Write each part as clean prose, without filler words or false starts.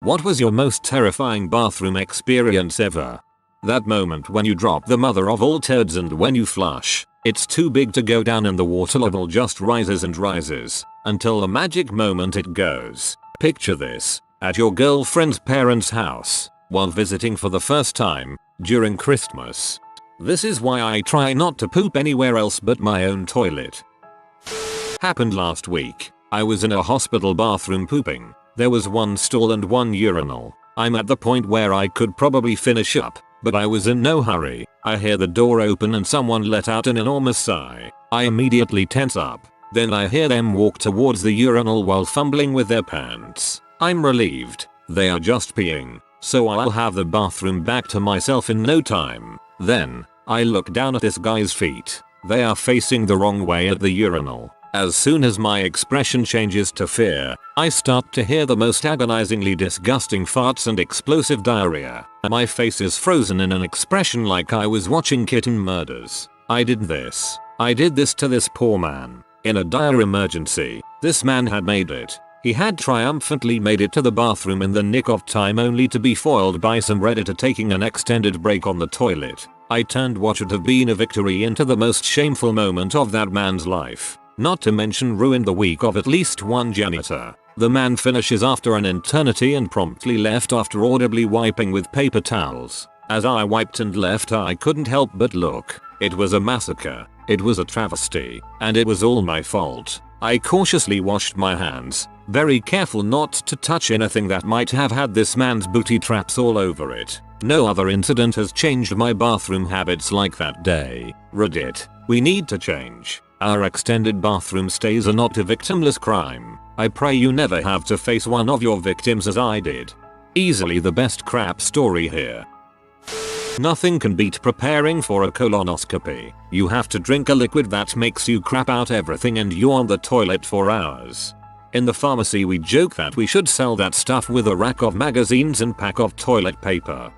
What was your most terrifying bathroom experience ever? That moment when you drop the mother of all turds and when you flush, it's too big to go down and the water level just rises and rises until the magic moment it goes. Picture this at your girlfriend's parents' house while visiting for the first time during Christmas. This is why I try not to poop anywhere else but my own toilet. Happened last week. I was in a hospital bathroom pooping. There was one stall and one urinal. I'm at the point where I could probably finish up, but I was in no hurry. I hear the door open and someone let out an enormous sigh. I immediately tense up. Then I hear them walk towards the urinal while fumbling with their pants. I'm relieved. They are just peeing, so I'll have the bathroom back to myself in no time. Then, I look down at this guy's feet. They are facing the wrong way at the urinal. As soon as my expression changes to fear, I start to hear the most agonizingly disgusting farts and explosive diarrhea. My face is frozen in an expression like I was watching kitten murders. I did this to this poor man. In a dire emergency, this man had made it. He had triumphantly made it to the bathroom in the nick of time only to be foiled by some redditor taking an extended break on the toilet. I turned what should have been a victory into the most shameful moment of that man's life. Not to mention ruined the week of at least one janitor. The man finishes after an eternity and promptly left after audibly wiping with paper towels. As I wiped and left, I couldn't help but look. It was a massacre. It was a travesty. And it was all my fault. I cautiously washed my hands, very careful not to touch anything that might have had this man's booty traps all over it. No other incident has changed my bathroom habits like that day. Reddit. We need to change. Our extended bathroom stays are not a victimless crime. I pray you never have to face one of your victims as I did. Easily the best crap story here. Nothing can beat preparing for a colonoscopy. You have to drink a liquid that makes you crap out everything and you're on the toilet for hours. In the pharmacy we joke that we should sell that stuff with a rack of magazines and pack of toilet paper.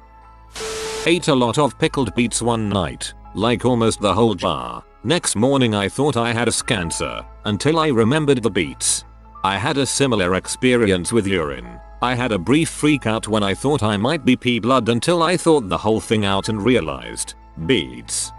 Ate a lot of pickled beets one night, like almost the whole jar. Next morning I thought I had a cancer, until I remembered the beets. I had a similar experience with urine. I had a brief freak out when I thought I might be pea blood until I thought the whole thing out and realized, beets.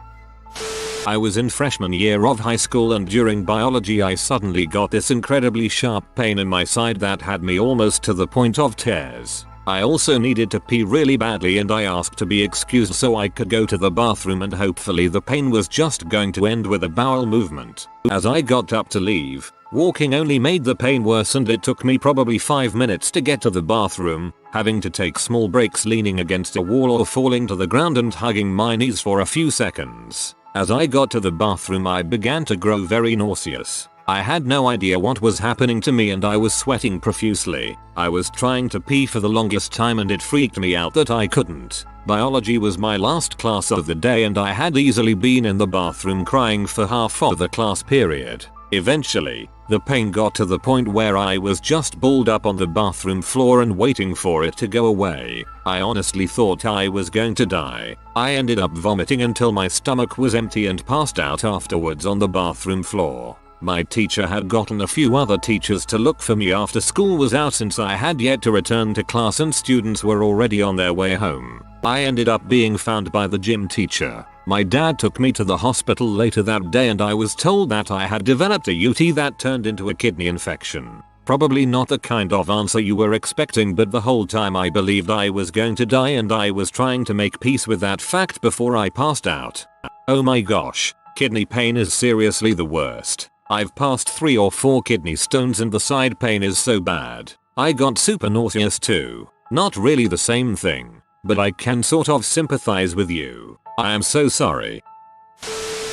I was in freshman year of high school and during biology I suddenly got this incredibly sharp pain in my side that had me almost to the point of tears. I also needed to pee really badly and I asked to be excused so I could go to the bathroom and hopefully the pain was just going to end with a bowel movement. As I got up to leave, walking only made the pain worse and it took me probably 5 minutes to get to the bathroom, having to take small breaks leaning against a wall or falling to the ground and hugging my knees for a few seconds. As I got to the bathroom I began to grow very nauseous. I had no idea what was happening to me and I was sweating profusely. I was trying to pee for the longest time and it freaked me out that I couldn't. Biology was my last class of the day and I had easily been in the bathroom crying for half of the class period. Eventually, the pain got to the point where I was just balled up on the bathroom floor and waiting for it to go away. I honestly thought I was going to die. I ended up vomiting until my stomach was empty and passed out afterwards on the bathroom floor. My teacher had gotten a few other teachers to look for me after school was out since I had yet to return to class and students were already on their way home. I ended up being found by the gym teacher. My dad took me to the hospital later that day and I was told that I had developed a UTI that turned into a kidney infection. Probably not the kind of answer you were expecting, but the whole time I believed I was going to die and I was trying to make peace with that fact before I passed out. Oh my gosh, kidney pain is seriously the worst. I've passed 3 or 4 kidney stones and the side pain is so bad. I got super nauseous too. Not really the same thing, but I can sort of sympathize with you. I am so sorry.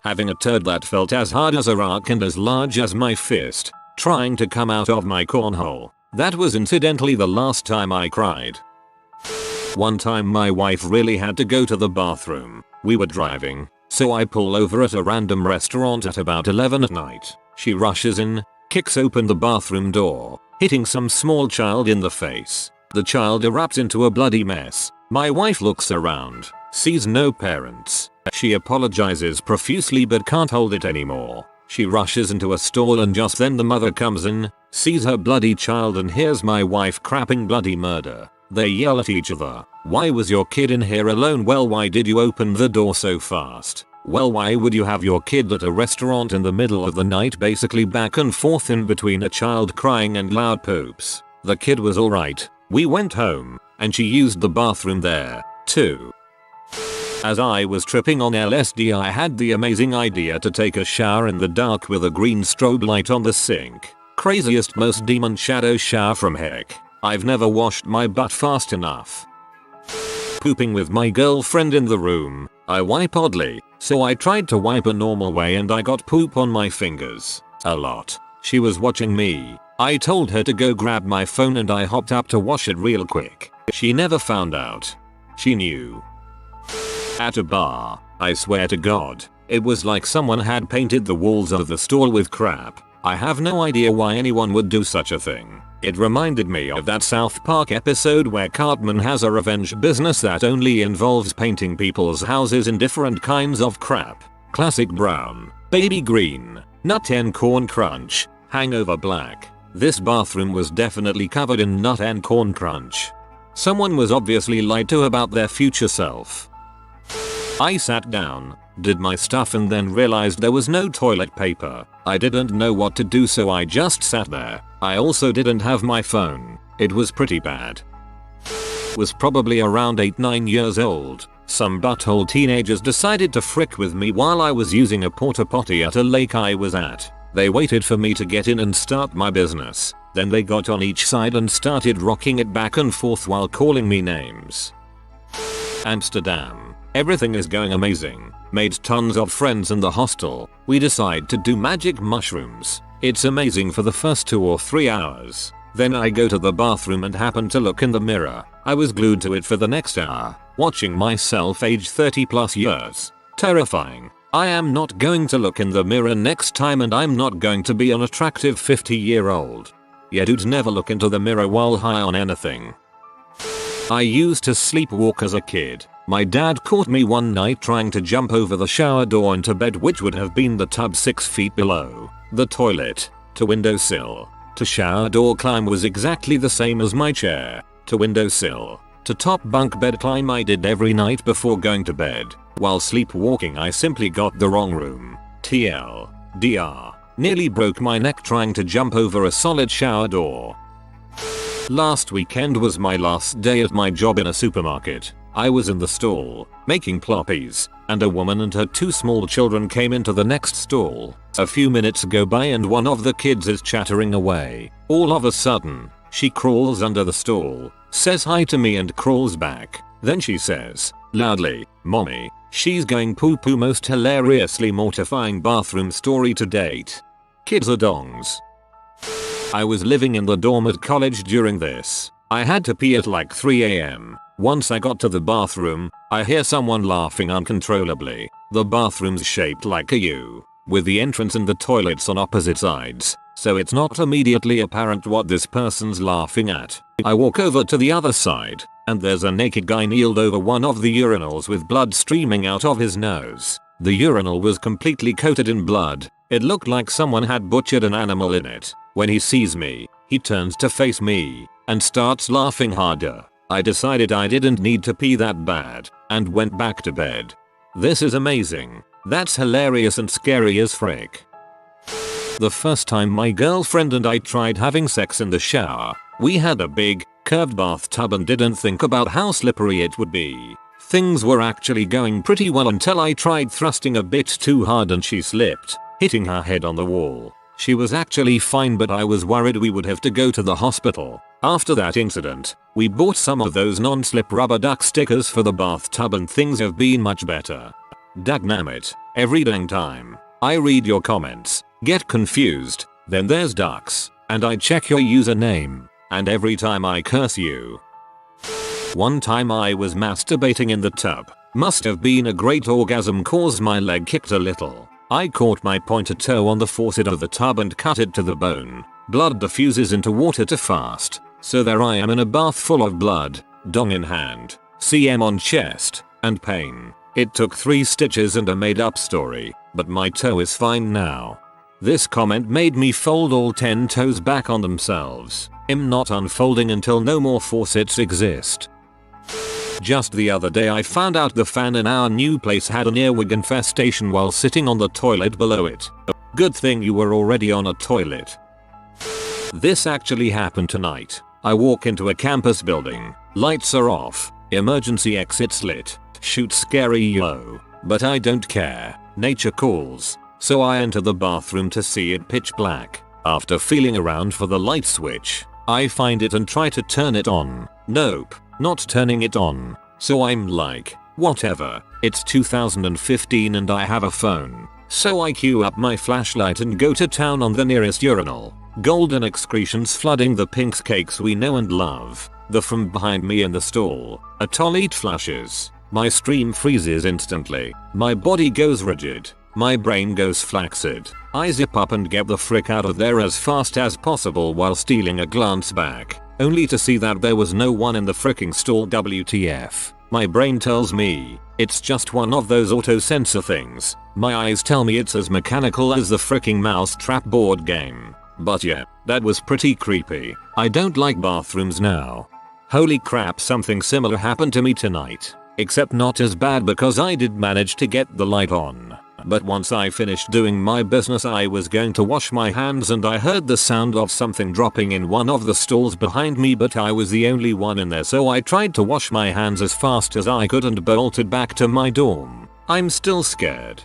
Having a turd that felt as hard as a rock and as large as my fist, trying to come out of my cornhole. That was incidentally the last time I cried. One time my wife really had to go to the bathroom. We were driving, so I pull over at a random restaurant at about 11 at night. She rushes in, kicks open the bathroom door, hitting some small child in the face. The child erupts into a bloody mess. My wife looks around, sees no parents. She apologizes profusely but can't hold it anymore. She rushes into a stall and just then the mother comes in, sees her bloody child and hears my wife crapping bloody murder. They yell at each other. Why was your kid in here alone? Well, why did you open the door so fast? Well, why would you have your kid at a restaurant in the middle of the night, basically back and forth in between a child crying and loud poops? The kid was alright. We went home and she used the bathroom there too. As I was tripping on LSD, I had the amazing idea to take a shower in the dark with a green strobe light on the sink. Craziest, most demon shadow shower from heck. I've never washed my butt fast enough. Pooping with my girlfriend in the room. I wipe oddly, so I tried to wipe a normal way and I got poop on my fingers. A lot. She was watching me. I told her to go grab my phone and I hopped up to wash it real quick. She never found out. She knew. At a bar, I swear to God, it was like someone had painted the walls of the store with crap. I have no idea why anyone would do such a thing. It reminded me of that South Park episode where Cartman has a revenge business that only involves painting people's houses in different kinds of crap. Classic brown, baby green, nut and corn crunch, hangover black. This bathroom was definitely covered in nut and corn crunch. Someone was obviously lied to about their future self. I sat down, did my stuff and then realized there was no toilet paper. I didn't know what to do, so I just sat there. I also didn't have my phone. It was pretty bad. Was probably around 8-9 years old. Some butthole teenagers decided to frick with me while I was using a porta potty at a lake I was at. They waited for me to get in and start my business. Then they got on each side and started rocking it back and forth while calling me names. Amsterdam. Everything is going amazing. Made tons of friends in the hostel. We decide to do magic mushrooms. It's amazing for the first 2 or 3 hours. Then I go to the bathroom and happen to look in the mirror. I was glued to it for the next hour, watching myself age 30+ years. Terrifying. I am not going to look in the mirror next time, and I'm not going to be an attractive 50-year-old. Yeah, dudes never look into the mirror while high on anything. I used to sleepwalk as a kid. My dad caught me one night trying to jump over the shower door into bed, which would have been the tub 6 feet below. The toilet, to windowsill, to shower door climb was exactly the same as my chair, to windowsill, to top bunk bed climb I did every night before going to bed. While sleepwalking I simply got the wrong room. TLDR. Nearly broke my neck trying to jump over a solid shower door. Last weekend was my last day at my job in a supermarket. I was in the stall, making ploppies, and a woman and her 2 small children came into the next stall. A few minutes go by and one of the kids is chattering away. All of a sudden, she crawls under the stall, says hi to me and crawls back. Then she says, loudly, "Mommy, she's going poo poo." Most hilariously mortifying bathroom story to date. Kids are dongs. I was living in the dorm at college during this. I had to pee at like 3 AM. Once I got to the bathroom, I hear someone laughing uncontrollably. The bathroom's shaped like a U, with the entrance and the toilets on opposite sides, so it's not immediately apparent what this person's laughing at. I walk over to the other side, and there's a naked guy kneeled over one of the urinals with blood streaming out of his nose. The urinal was completely coated in blood. It looked like someone had butchered an animal in it. When he sees me, he turns to face me and starts laughing harder. I decided I didn't need to pee that bad and went back to bed. This is amazing. That's hilarious and scary as frick. The first time my girlfriend and I tried having sex in the shower, we had a big, curved bathtub and didn't think about how slippery it would be. Things were actually going pretty well until I tried thrusting a bit too hard and she slipped, hitting her head on the wall. She was actually fine, but I was worried we would have to go to the hospital. After that incident, we bought some of those non-slip rubber duck stickers for the bathtub and things have been much better. Dagnammit, every dang time I read your comments, get confused, then there's ducks, and I check your username, and every time I curse you. One time I was masturbating in the tub. Must have been a great orgasm cause my leg kicked a little. I caught my pointer toe on the faucet of the tub and cut it to the bone. Blood diffuses into water too fast, so there I am in a bath full of blood, dong in hand, CM on chest, and pain. It took 3 stitches and a made up story, but my toe is fine now. This comment made me fold all 10 toes back on themselves. I'm not unfolding until no more faucets exist. Just the other day I found out the fan in our new place had an earwig infestation while sitting on the toilet below it. Good thing you were already on a toilet. This actually happened tonight. I walk into a campus building. Lights are off. Emergency exits lit. Shoot scary yo. But I don't care. Nature calls. So I enter the bathroom to see it pitch black. After feeling around for the light switch, I find it and try to turn it on. Nope, not turning it on. So I'm like, whatever. It's 2015 and I have a phone. So I queue up my flashlight and go to town on the nearest urinal. Golden excretions flooding the pink cakes we know and love. The from behind me in the stall. A toilet flushes. My stream freezes instantly. My body goes rigid. My brain goes flaccid. I zip up and get the frick out of there as fast as possible while stealing a glance back. Only to see that there was no one in the fricking stall. WTF. My brain tells me it's just one of those auto-censor things. My eyes tell me it's as mechanical as the fricking Mousetrap board game. But yeah, that was pretty creepy. I don't like bathrooms now. Holy crap, something similar happened to me tonight. Except not as bad because I did manage to get the light on. But once I finished doing my business I was going to wash my hands and I heard the sound of something dropping in one of the stalls behind me, but I was the only one in there, so I tried to wash my hands as fast as I could and bolted back to my dorm. I'm still scared.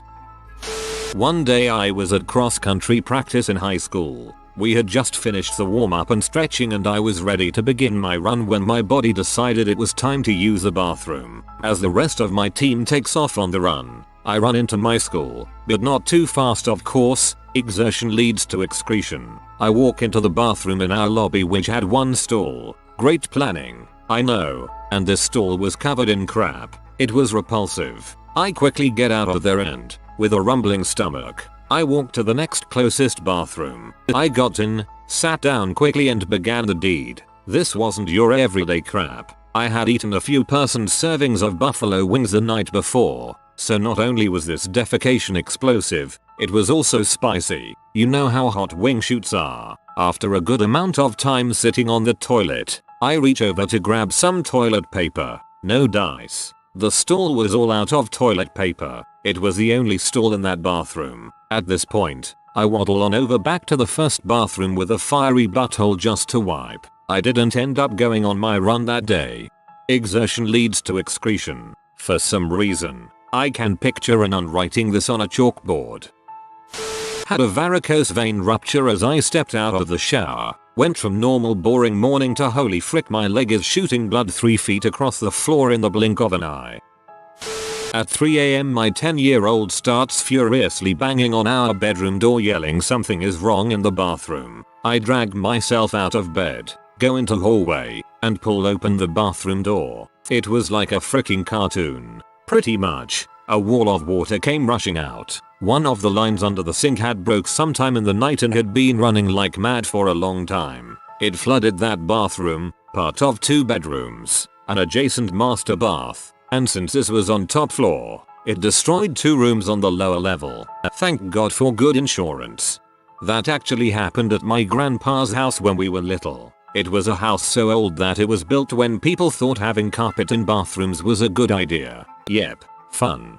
One day I was at cross-country practice in high school. We had just finished the warm-up and stretching and I was ready to begin my run when my body decided it was time to use the bathroom. As the rest of my team takes off on the run, I run into my school, but not too fast of course. Exertion leads to excretion. I walk into the bathroom in our lobby which had one stall. Great planning, I know, and this stall was covered in crap. It was repulsive. I quickly get out of there and, with a rumbling stomach, I walked to the next closest bathroom. I got in, sat down quickly and began the deed. This wasn't your everyday crap. I had eaten a few persons servings of buffalo wings the night before, so not only was this defecation explosive, it was also spicy. You know how hot wing shoots are. After a good amount of time sitting on the toilet, I reach over to grab some toilet paper. No dice. The stall was all out of toilet paper. It was the only stall in that bathroom. At this point, I waddle on over back to the first bathroom with a fiery butthole just to wipe. I didn't end up going on my run that day. Exertion leads to excretion. For some reason, I can picture an writing this on a chalkboard. Had a varicose vein rupture as I stepped out of the shower. Went from normal boring morning to holy frick my leg is shooting blood 3 feet across the floor in the blink of an eye. At 3 AM my 10-year-old starts furiously banging on our bedroom door yelling something is wrong in the bathroom. I drag myself out of bed, go into hallway, and pull open the bathroom door. It was like a fricking cartoon. Pretty much. A wall of water came rushing out. One of the lines under the sink had broke sometime in the night and had been running like mad for a long time. It flooded that bathroom, part of 2 bedrooms, an adjacent master bath, and since this was on top floor, it destroyed 2 rooms on the lower level. Thank God for good insurance. That actually happened at my grandpa's house when we were little. It was a house so old that it was built when people thought having carpet in bathrooms was a good idea. Yep, fun.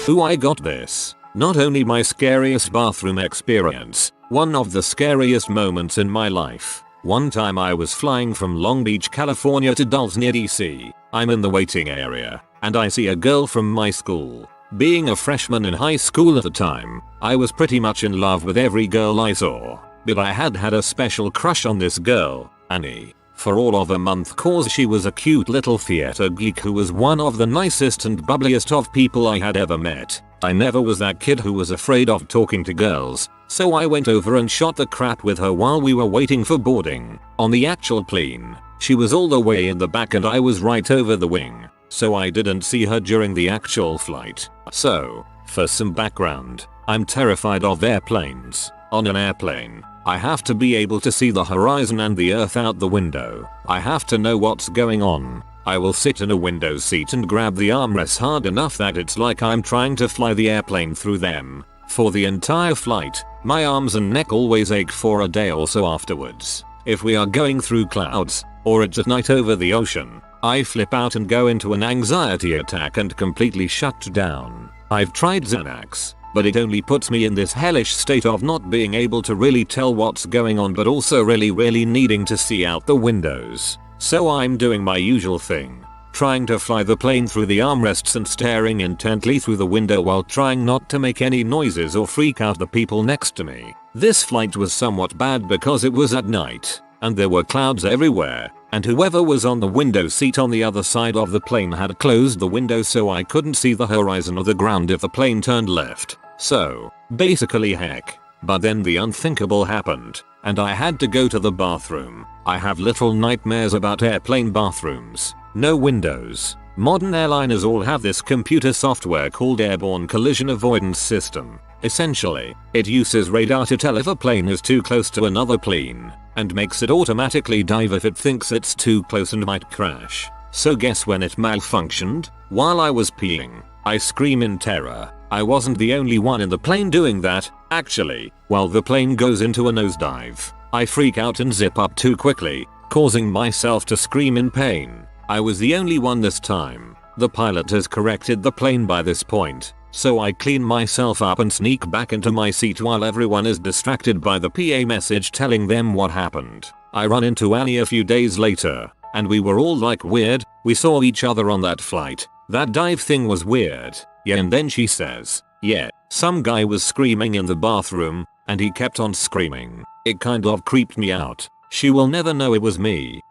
Ooh, I got this. Not only my scariest bathroom experience, one of the scariest moments in my life. One time I was flying from Long Beach, California to Dulles near DC. I'm in the waiting area, and I see a girl from my school. Being a freshman in high school at the time, I was pretty much in love with every girl I saw. But I had a special crush on this girl, Annie, for all of a month cause she was a cute little theater geek who was one of the nicest and bubbliest of people I had ever met. I never was that kid who was afraid of talking to girls, so I went over and shot the crap with her while we were waiting for boarding. On the actual plane, she was all the way in the back and I was right over the wing, so I didn't see her during the actual flight. So, for some background, I'm terrified of airplanes. On an airplane, I have to be able to see the horizon and the earth out the window. I have to know what's going on. I will sit in a window seat and grab the armrests hard enough that it's like I'm trying to fly the airplane through them. For the entire flight, my arms and neck always ache for a day or so afterwards. If we are going through clouds, or it's at night over the ocean, I flip out and go into an anxiety attack and completely shut down. I've tried Xanax, but it only puts me in this hellish state of not being able to really tell what's going on but also really needing to see out the windows. So I'm doing my usual thing. Trying to fly the plane through the armrests and staring intently through the window while trying not to make any noises or freak out the people next to me. This flight was somewhat bad because it was at night, and there were clouds everywhere, and whoever was on the window seat on the other side of the plane had closed the window so I couldn't see the horizon or the ground if the plane turned left. So, basically heck. But then the unthinkable happened, and I had to go to the bathroom. I have little nightmares about airplane bathrooms. No windows. Modern airliners all have this computer software called Airborne Collision Avoidance System. Essentially, it uses radar to tell if a plane is too close to another plane, and makes it automatically dive if it thinks it's too close and might crash. So guess when it malfunctioned? While I was peeing. I scream in terror. I wasn't the only one in the plane doing that, actually. While the plane goes into a nosedive, I freak out and zip up too quickly, causing myself to scream in pain. I was the only one this time. The pilot has corrected the plane by this point, so I clean myself up and sneak back into my seat while everyone is distracted by the PA message telling them what happened. I run into Annie a few days later, and we were all like weird, we saw each other on that flight. That dive thing was weird. Yeah, and then she says, yeah, some guy was screaming in the bathroom, and he kept on screaming. It kind of creeped me out. She will never know it was me.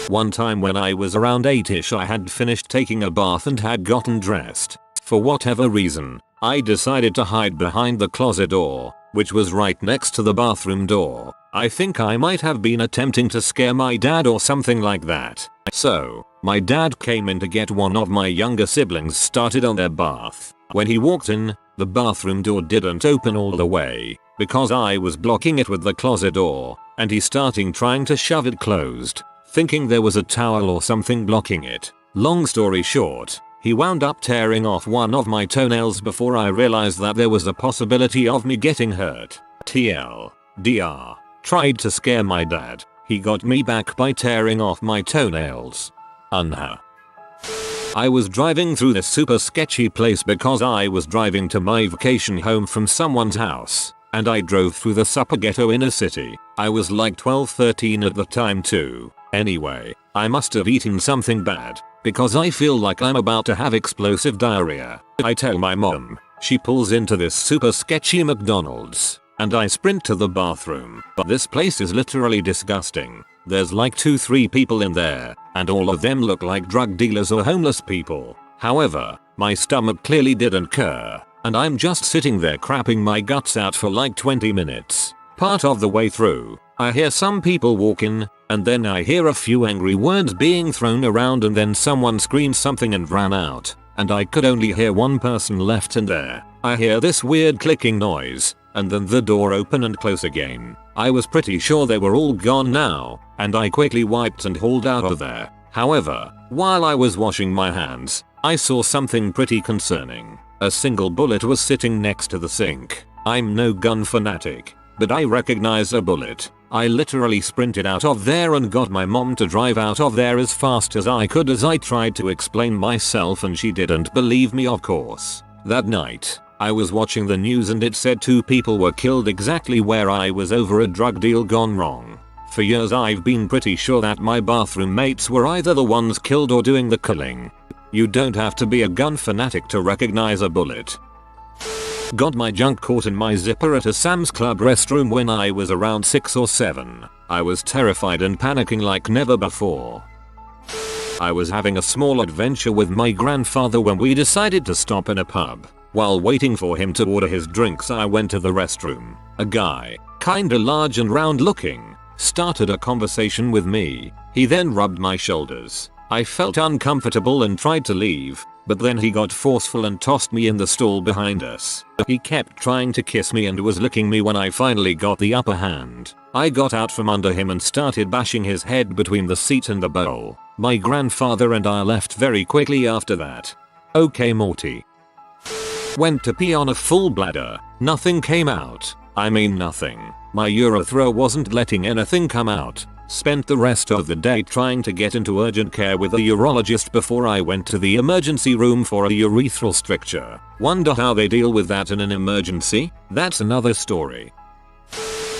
One time when I was around 8ish I had finished taking a bath and had gotten dressed. For whatever reason, I decided to hide behind the closet door, which was right next to the bathroom door. I think I might have been attempting to scare my dad or something like that. So, my dad came in to get one of my younger siblings started on their bath. When he walked in, the bathroom door didn't open all the way, because I was blocking it with the closet door, and he started trying to shove it closed, thinking there was a towel or something blocking it. Long story short, he wound up tearing off one of my toenails before I realized that there was a possibility of me getting hurt. TLDR. Tried to scare my dad. He got me back by tearing off my toenails. I was driving through this super sketchy place because I was driving to my vacation home from someone's house, and I drove through the super ghetto inner city. I was like 12-13 at the time too. Anyway, I must have eaten something bad, because I feel like I'm about to have explosive diarrhea. I tell my mom. She pulls into this super sketchy McDonald's, and I sprint to the bathroom. But this place is literally disgusting. There's like 2-3 people in there, and all of them look like drug dealers or homeless people. However, my stomach clearly didn't care, and I'm just sitting there crapping my guts out for like 20 minutes. Part of the way through, I hear some people walking, and then I hear a few angry words being thrown around and then someone screamed something and ran out, and I could only hear one person left in there. I hear this weird clicking noise, and then the door open and close again. I was pretty sure they were all gone now, and I quickly wiped and hauled out of there. However, while I was washing my hands, I saw something pretty concerning. A single bullet was sitting next to the sink. I'm no gun fanatic, but I recognize a bullet. I literally sprinted out of there and got my mom to drive out of there as fast as I could as I tried to explain myself, and she didn't believe me, of course. That night, I was watching the news and it said 2 people were killed exactly where I was over a drug deal gone wrong. For years I've been pretty sure that my bathroom mates were either the ones killed or doing the killing. You don't have to be a gun fanatic to recognize a bullet. Got my junk caught in my zipper at a Sam's Club restroom when I was around 6 or 7. I was terrified and panicking like never before. I was having a small adventure with my grandfather when we decided to stop in a pub. While waiting for him to order his drinks, I went to the restroom. A guy, kinda large and round looking, started a conversation with me. He then rubbed my shoulders. I felt uncomfortable and tried to leave, but then he got forceful and tossed me in the stall behind us. He kept trying to kiss me and was licking me when I finally got the upper hand. I got out from under him and started bashing his head between the seat and the bowl. My grandfather and I left very quickly after that. Okay, Morty. Went to pee on a full bladder. Nothing came out. I mean nothing. My urethra wasn't letting anything come out. Spent the rest of the day trying to get into urgent care with a urologist before I went to the emergency room for a urethral stricture. Wonder how they deal with that in an emergency? That's another story.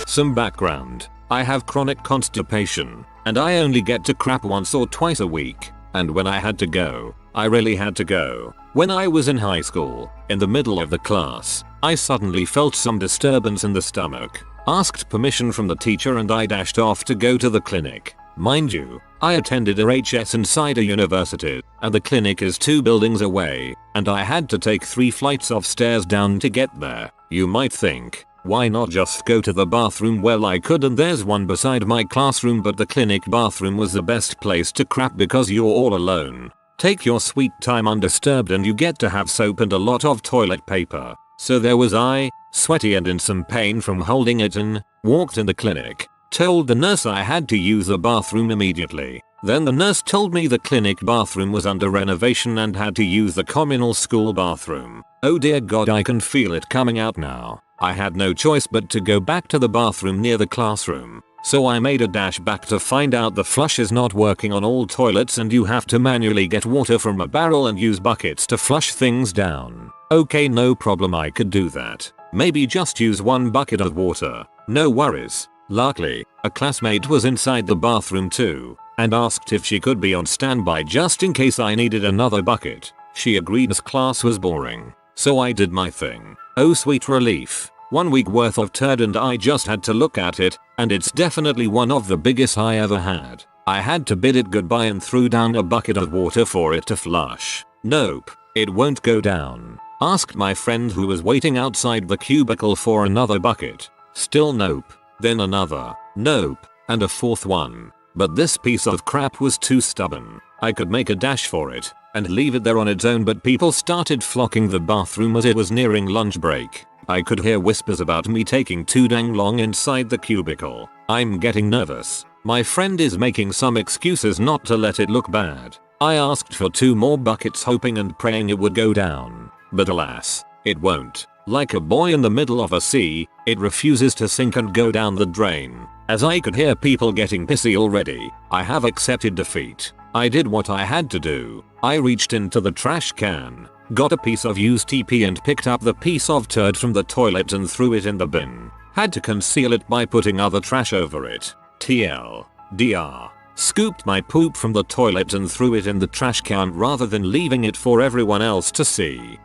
Some background. I have chronic constipation, and I only get to crap once or twice a week. And when I had to go, I really had to go. When I was in high school, in the middle of the class, I suddenly felt some disturbance in the stomach. Asked permission from the teacher and I dashed off to go to the clinic. Mind you, I attended a HS inside a university, and the clinic is 2 buildings away, and I had to take 3 flights of stairs down to get there. You might think, why not just go to the bathroom? Well, I could, and there's one beside my classroom, but the clinic bathroom was the best place to crap because you're all alone. Take your sweet time undisturbed and you get to have soap and a lot of toilet paper. So there was I, sweaty and in some pain from holding it in, walked in the clinic, told the nurse I had to use the bathroom immediately. Then the nurse told me the clinic bathroom was under renovation and had to use the communal school bathroom. Oh dear God, I can feel it coming out now. I had no choice but to go back to the bathroom near the classroom. So I made a dash back to find out the flush is not working on all toilets and you have to manually get water from a barrel and use buckets to flush things down. Okay, no problem, I could do that. Maybe just use 1 bucket of water. No worries. Luckily, a classmate was inside the bathroom too, and asked if she could be on standby just in case I needed another bucket. She agreed as class was boring. So I did my thing. Oh sweet relief. 1 week worth of turd and I just had to look at it, and it's definitely one of the biggest I ever had. I had to bid it goodbye and threw down a bucket of water for it to flush. Nope, it won't go down. Asked my friend who was waiting outside the cubicle for another bucket. Still nope. Then another. Nope. And a 4th one. But this piece of crap was too stubborn. I could make a dash for it and leave it there on its own, but people started flocking the bathroom as it was nearing lunch break. I could hear whispers about me taking too dang long inside the cubicle. I'm getting nervous. My friend is making some excuses not to let it look bad. I asked for 2 more buckets hoping and praying it would go down. But alas, it won't. Like a boy in the middle of a sea, it refuses to sink and go down the drain. As I could hear people getting pissy already, I have accepted defeat. I did what I had to do. I reached into the trash can, got a piece of used TP and picked up the piece of turd from the toilet and threw it in the bin. Had to conceal it by putting other trash over it. TL. DR. Scooped my poop from the toilet and threw it in the trash can rather than leaving it for everyone else to see.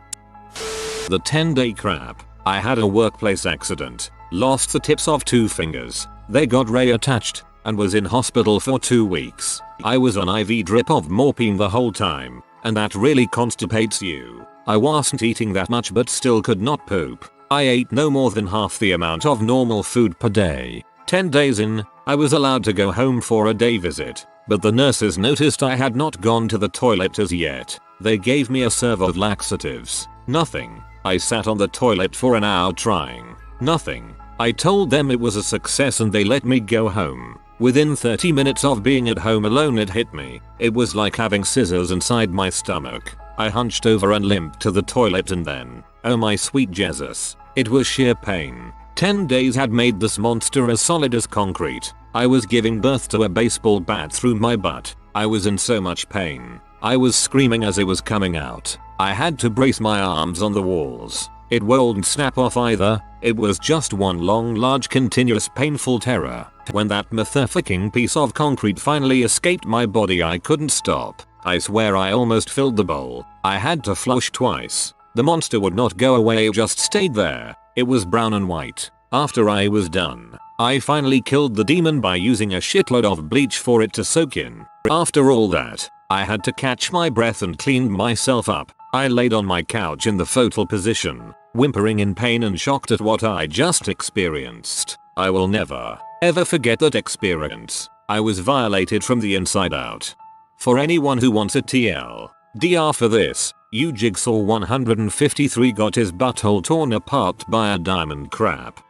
The 10-day crap. I had a workplace accident. Lost the tips of 2 fingers. They got reattached and was in hospital for 2 weeks. I was on IV drip of morphine the whole time, and that really constipates you. I wasn't eating that much but still could not poop. I ate no more than half the amount of normal food per day. 10 days in, I was allowed to go home for a day visit, but the nurses noticed I had not gone to the toilet as yet. They gave me a serve of laxatives. Nothing. I sat on the toilet for an hour trying. Nothing. I told them it was a success and they let me go home. Within 30 minutes of being at home alone it hit me. It was like having scissors inside my stomach. I hunched over and limped to the toilet and then, oh my sweet Jesus, it was sheer pain. 10 days had made this monster as solid as concrete. I was giving birth to a baseball bat through my butt. I was in so much pain. I was screaming as it was coming out. I had to brace my arms on the walls. It won't snap off either. It was just one long, large, continuous, painful terror. When that motherfucking piece of concrete finally escaped my body, I couldn't stop. I swear I almost filled the bowl. I had to flush twice. The monster would not go away, it just stayed there. It was brown and white. After I was done, I finally killed the demon by using a shitload of bleach for it to soak in. After all that, I had to catch my breath and clean myself up. I laid on my couch in the fetal position, whimpering in pain and shocked at what I just experienced. I will never, ever forget that experience. I was violated from the inside out. For anyone who wants a TLDR for this, you Jigsaw 153 got his butthole torn apart by a diamond crab.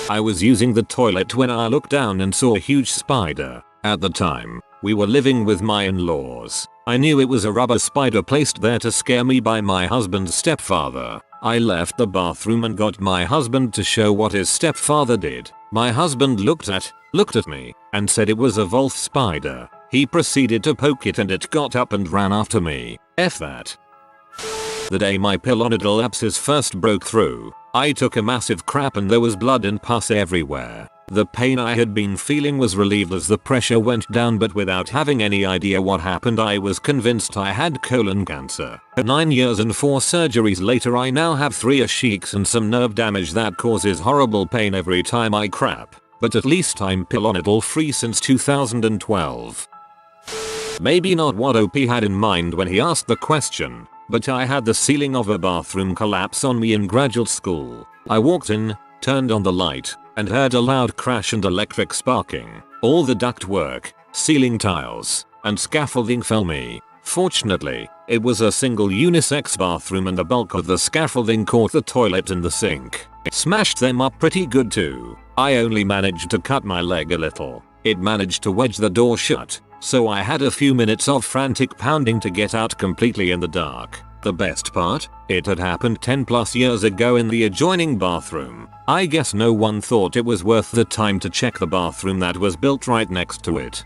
I was using the toilet when I looked down and saw a huge spider. At the time, we were living with my in-laws. I knew it was a rubber spider placed there to scare me by my husband's stepfather. I left the bathroom and got my husband to show what his stepfather did. My husband looked at me and said it was a wolf spider. He proceeded to poke it and it got up and ran after me. F that. The day my pilonidal abscess first broke through, I took a massive crap and there was blood and pus everywhere. The pain I had been feeling was relieved as the pressure went down, but without having any idea what happened I was convinced I had colon cancer. 9 years and 4 surgeries later I now have 3 ascites and some nerve damage that causes horrible pain every time I crap. But at least I'm pilonidal free since 2012. Maybe not what OP had in mind when he asked the question, but I had the ceiling of a bathroom collapse on me in graduate school. I walked in, turned on the light, and heard a loud crash and electric sparking. All the ductwork, ceiling tiles, and scaffolding fell me. Fortunately, it was a single unisex bathroom and the bulk of the scaffolding caught the toilet and the sink. It smashed them up pretty good too. I only managed to cut my leg a little. It managed to wedge the door shut, so I had a few minutes of frantic pounding to get out completely in the dark. The best part? It had happened 10 plus years ago in the adjoining bathroom. I guess no one thought it was worth the time to check the bathroom that was built right next to it.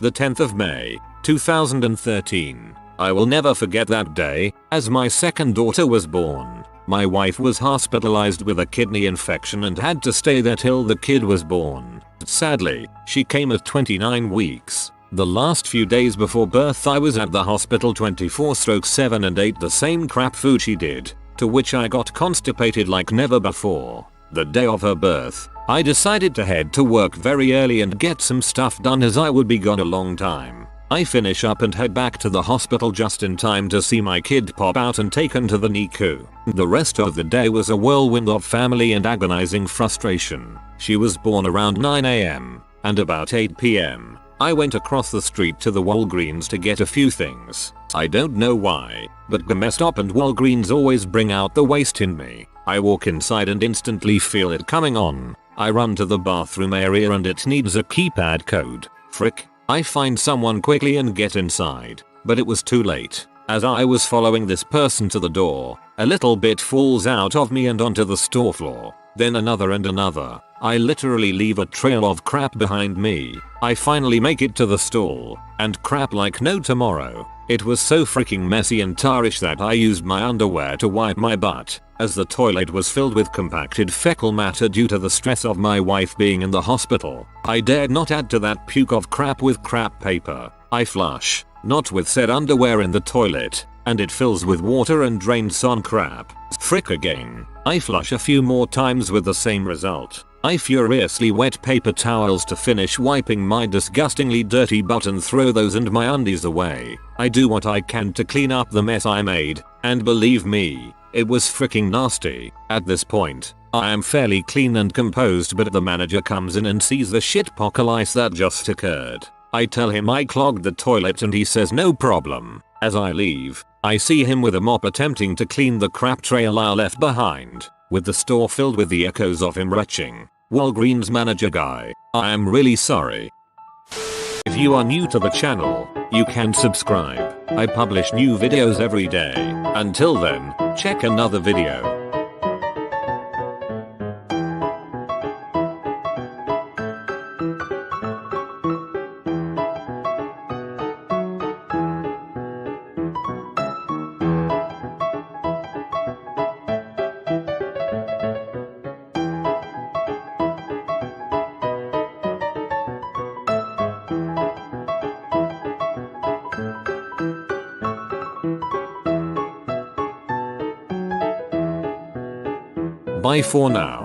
The 10th of May, 2013. I will never forget that day, as my second daughter was born. My wife was hospitalized with a kidney infection and had to stay there till the kid was born. Sadly, she came at 29 weeks. The last few days before birth I was at the hospital 24/7 and ate the same crap food she did, to which I got constipated like never before. The day of her birth, I decided to head to work very early and get some stuff done as I would be gone a long time. I finish up and head back to the hospital just in time to see my kid pop out and taken to the NICU. The rest of the day was a whirlwind of family and agonizing frustration. She was born around 9 AM, and about 8 PM. I went across the street to the Walgreens to get a few things. I don't know why, but GameStop and Walgreens always bring out the waste in me. I walk inside and instantly feel it coming on. I run to the bathroom area and it needs a keypad code. Frick. I find someone quickly and get inside, but it was too late. As I was following this person to the door, a little bit falls out of me and onto the store floor. Then another and another. I literally leave a trail of crap behind me. I finally make it to the stall, and crap like no tomorrow. It was so freaking messy and tarish that I used my underwear to wipe my butt, as the toilet was filled with compacted fecal matter due to the stress of my wife being in the hospital. I dared not add to that puke of crap with crap paper. I flush, not with said underwear in the toilet, and it fills with water and drains on crap. Frick again. I flush a few more times with the same result. I furiously wet paper towels to finish wiping my disgustingly dirty butt and throw those and my undies away. I do what I can to clean up the mess I made, and believe me, it was freaking nasty. At this point, I am fairly clean and composed, but the manager comes in and sees the shitpocalypse that just occurred. I tell him I clogged the toilet and he says no problem. As I leave, I see him with a mop attempting to clean the crap trail I left behind, with the store filled with the echoes of him retching. Walgreens manager guy, I am really sorry. If you are new to the channel, you can subscribe. I publish new videos every day. Until then, check another video. Bye for now.